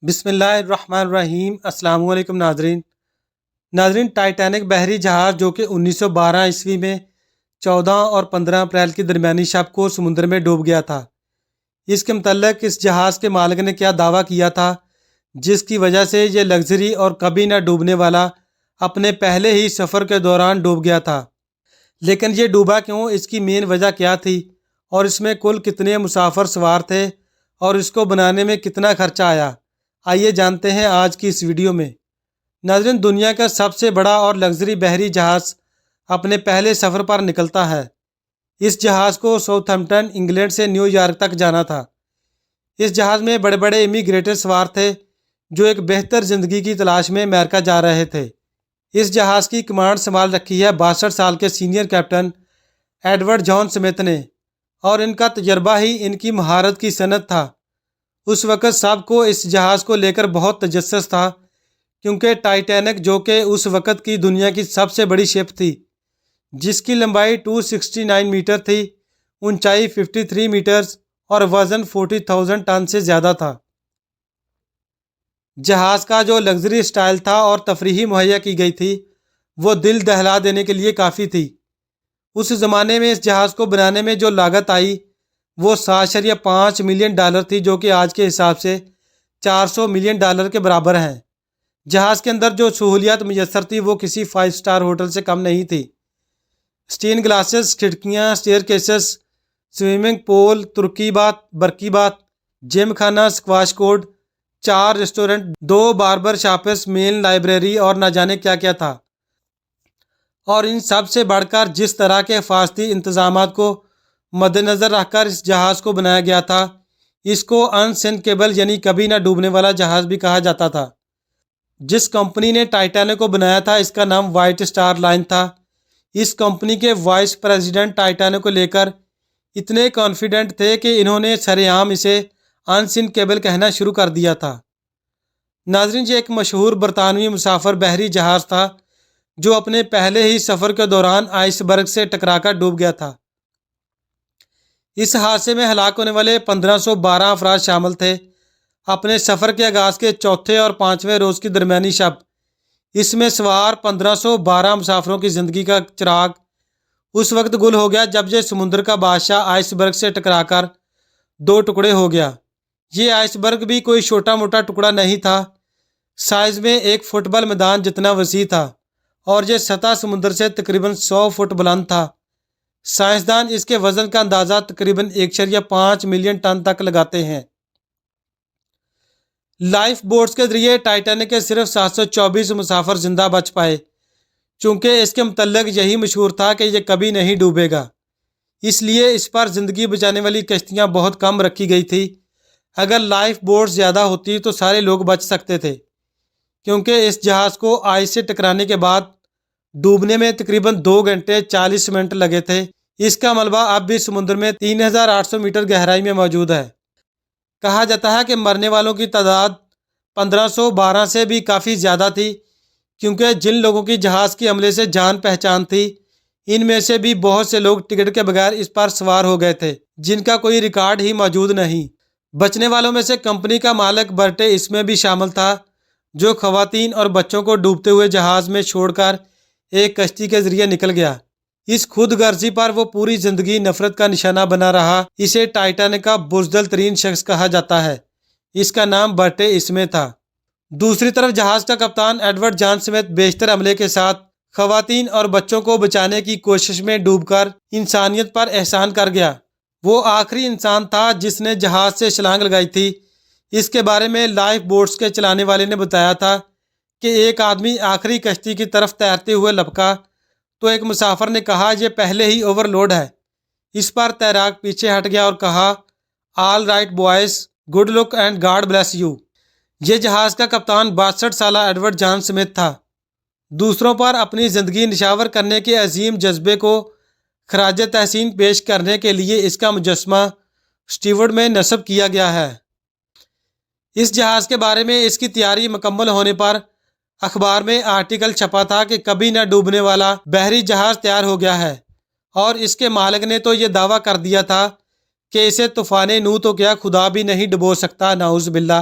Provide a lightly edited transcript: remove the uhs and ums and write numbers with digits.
بسم اللہ الرحمن الرحیم۔ السلام علیکم ناظرین ٹائٹینک بحری جہاز جو کہ 1912 میں 14 اور 15 اپریل کی درمیانی شب کو سمندر میں ڈوب گیا تھا۔ اس کے متعلق اس جہاز کے مالک نے کیا دعویٰ کیا تھا جس کی وجہ سے یہ لگژری اور کبھی نہ ڈوبنے والا اپنے پہلے ہی سفر کے دوران ڈوب گیا تھا، لیکن یہ ڈوبا کیوں، اس کی مین وجہ کیا تھی اور اس میں کل کتنے مسافر سوار تھے اور اس کو بنانے میں کتنا خرچہ آیا، آئیے جانتے ہیں آج کی اس ویڈیو میں۔ ناظرین، دنیا کا سب سے بڑا اور لگژری بحری جہاز اپنے پہلے سفر پر نکلتا ہے۔ اس جہاز کو ساؤتھہمپٹن انگلینڈ سے نیو یارک تک جانا تھا۔ اس جہاز میں بڑے بڑے امیگریٹر سوار تھے جو ایک بہتر زندگی کی تلاش میں امریکہ جا رہے تھے۔ اس جہاز کی کمانڈ سنبھال رکھی ہے 62 سال کے سینئر کیپٹن ایڈورڈ جان سمتھ نے، اور ان کا تجربہ ہی ان کی مہارت کی صنعت تھا۔ اس وقت سب کو اس جہاز کو لے کر بہت تجسس تھا، کیونکہ ٹائٹینک جو کہ اس وقت کی دنیا کی سب سے بڑی شپ تھی، جس کی لمبائی 269 میٹر تھی، اونچائی 53 میٹرز اور وزن 40,000 ٹن سے زیادہ تھا۔ جہاز کا جو لگژری سٹائل تھا اور تفریحی مہیا کی گئی تھی وہ دل دہلا دینے کے لیے کافی تھی۔ اس زمانے میں اس جہاز کو بنانے میں جو لاگت آئی وہ $7.5 ملین تھی، جو کہ آج کے حساب سے $400 ملین کے برابر ہیں۔ جہاز کے اندر جو سہولیات میسر تھی وہ کسی 5 اسٹار ہوٹل سے کم نہیں تھی۔ سٹین گلاسز، کھڑکیاں، سٹیئر کیسز، سوئمنگ پول، ترکی بات، برقی بات، gymkhana, squash court, 4 restaurant, 2 barber shops, main library اور نہ جانے کیا کیا تھا۔ اور ان سب سے بڑھ کر جس طرح کے حفاظتی انتظامات کو مد نظر رکھ کر اس جہاز کو بنایا گیا تھا، اس کو انسنکیبل یعنی کبھی نہ ڈوبنے والا جہاز بھی کہا جاتا تھا۔ جس کمپنی نے ٹائٹینک کو بنایا تھا اس کا نام وائٹ اسٹار لائن تھا۔ اس کمپنی کے وائس پریزیڈنٹ ٹائٹینک کو لے کر اتنے کانفیڈنٹ تھے کہ انہوں نے سرے عام اسے انسنکیبل کہنا شروع کر دیا تھا۔ ناظرین، یہ ایک مشہور برطانوی مسافر بحری جہاز تھا جو اپنے پہلے ہی سفر کے دوران آئس برگ سے ٹکرا کر ڈوب گیا تھا۔ اس حادثے میں ہلاک ہونے والے 1512 افراد شامل تھے۔ اپنے سفر کے آغاز کے چوتھے اور 5ویں روز کی درمیانی شب اس میں سوار 1512 مسافروں کی زندگی کا چراغ اس وقت گل ہو گیا جب یہ سمندر کا بادشاہ آئس برگ سے ٹکرا کر 2 ٹکڑے ہو گیا۔ یہ آئس برگ بھی کوئی چھوٹا موٹا ٹکڑا نہیں تھا، سائز میں ایک فٹ بال میدان جتنا وسیع تھا اور یہ سطح سمندر سے تقریباً 100 فٹ بلند تھا۔ سائنسدان اس کے وزن کا اندازہ تقریباً 1.5 ملین ٹن تک لگاتے ہیں۔ لائف بوٹس کے ذریعے ٹائٹینک کے صرف 724 مسافر زندہ بچ پائے، چونکہ اس کے متعلق یہی مشہور تھا کہ یہ کبھی نہیں ڈوبے گا، اس لیے اس پر زندگی بچانے والی کشتیاں بہت کم رکھی گئی تھی۔ اگر لائف بوٹس زیادہ ہوتی تو سارے لوگ بچ سکتے تھے، کیونکہ اس جہاز کو آئس سے ٹکرانے کے بعد ڈوبنے میں تقریباً 2 گھنٹے 40 منٹ لگے تھے۔ اس کا ملبہ اب بھی سمندر میں 3800 میٹر گہرائی میں موجود ہے۔ کہا جاتا ہے کہ مرنے والوں کی تعداد 1512 سے بھی کافی زیادہ تھی، کیونکہ جن لوگوں کی جہاز کے عملے سے جان پہچان تھی ان میں سے بھی بہت سے لوگ ٹکٹ کے بغیر اس پر سوار ہو گئے تھے، جن کا کوئی ریکارڈ ہی موجود نہیں۔ بچنے والوں میں سے کمپنی کا مالک برٹے اس میں بھی شامل تھا، جو خواتین اور بچوں کو ڈوبتے ہوئے جہاز میں چھوڑ کر ایک کشتی کے ذریعے نکل گیا۔ اس خود غرضی پر وہ پوری زندگی نفرت کا نشانہ بنا رہا۔ اسے ٹائٹینک کا بزدل ترین شخص کہا جاتا ہے۔ اس کا نام برٹے اس میں تھا۔ دوسری طرف جہاز کا کپتان ایڈورڈ جان سمتھ بیشتر عملے کے ساتھ خواتین اور بچوں کو بچانے کی کوشش میں ڈوب کر انسانیت پر احسان کر گیا۔ وہ آخری انسان تھا جس نے جہاز سے چھلانگ لگائی تھی۔ اس کے بارے میں لائف بوٹس کے چلانے والے نے بتایا تھا کہ ایک آدمی آخری کشتی کی طرف تیرتے ہوئے لپکا تو ایک مسافر نے کہا یہ پہلے ہی اوور لوڈ ہے۔ اس پر تیراک پیچھے ہٹ گیا اور کہا all right boys, good luck and God bless you. یہ جہاز کا کپتان 62 سالہ ایڈورڈ جان سمتھ تھا۔ دوسروں پر اپنی زندگی نشاور کرنے کے عظیم جذبے کو خراج تحسین پیش کرنے کے لیے اس کا مجسمہ سٹیورڈ میں نصب کیا گیا ہے۔ اس جہاز کے بارے میں اس کی تیاری مکمل ہونے پر اخبار میں آرٹیکل چھپا تھا کہ کبھی نہ ڈوبنے والا بحری جہاز تیار ہو گیا ہے، اور اس کے مالک نے تو یہ دعویٰ کر دیا تھا کہ اسے طوفان نوح تو کیا خدا بھی نہیں ڈبو سکتا، نعوذ باللہ۔